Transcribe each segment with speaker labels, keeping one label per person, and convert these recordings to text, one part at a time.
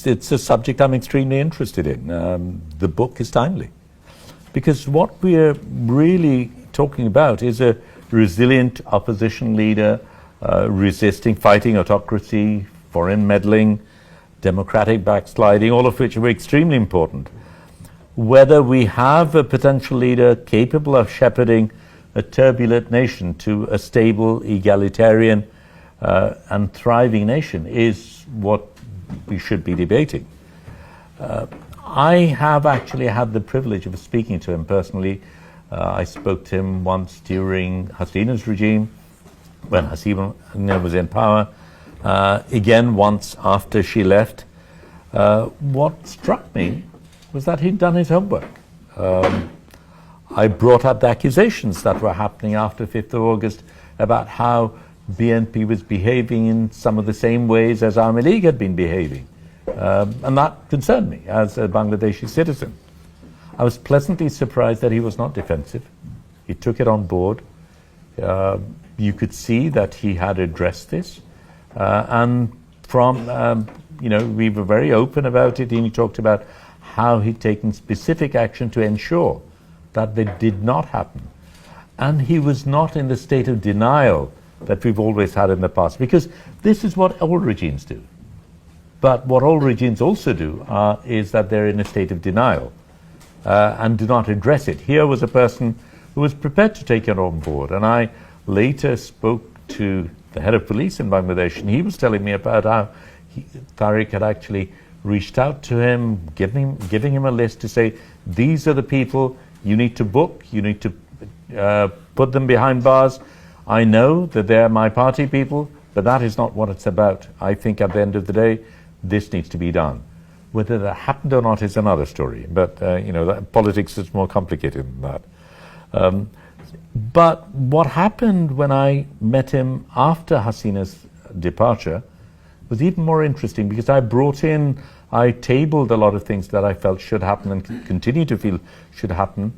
Speaker 1: it's a subject I'm extremely interested in. The book is timely because what we're really talking about is a resilient opposition leader resisting, fighting autocracy, foreign meddling, democratic backsliding, all of which are extremely important. Whether we have a potential leader capable of shepherding a turbulent nation to a stable, egalitarian, and thriving nation is what we should be debating. I have actually had the privilege of speaking to him personally. I spoke to him once during Hasina's regime, when Hasina was in power, again once after she left. What struck me was that he'd done his homework. I brought up the accusations that were happening after 5th of August about how BNP was behaving in some of the same ways as Army League had been behaving. And that concerned me as a Bangladeshi citizen. I was pleasantly surprised that he was not defensive. He took it on board. You could see that he had addressed this. And from, we were very open about it, and he talked about how he'd taken specific action to ensure that they did not happen. And he was not in the state of denial that we've always had in the past, because this is what all regimes do. But what all regimes also do is that they're in a state of denial and do not address it. Here was a person who was prepared to take it on board, and I later spoke to the head of police in Bangladesh, and he was telling me about how Tariq had actually reached out to him, giving him a list to say, these are the people you need to book, you need to put them behind bars. I know that they're my party people, but that is not what it's about. I think at the end of the day, this needs to be done. Whether that happened or not is another story, but politics is more complicated than that. But what happened when I met him after Hasina's departure was even more interesting, because I tabled a lot of things that I felt should happen and continue to feel should happen.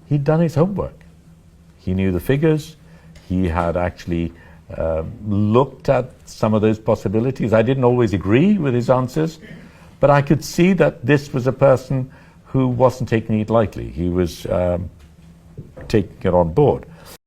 Speaker 1: He'd done his homework. He knew the figures. He had actually looked at some of those possibilities. I didn't always agree with his answers, but I could see that this was a person who wasn't taking it lightly. He was taking it on board.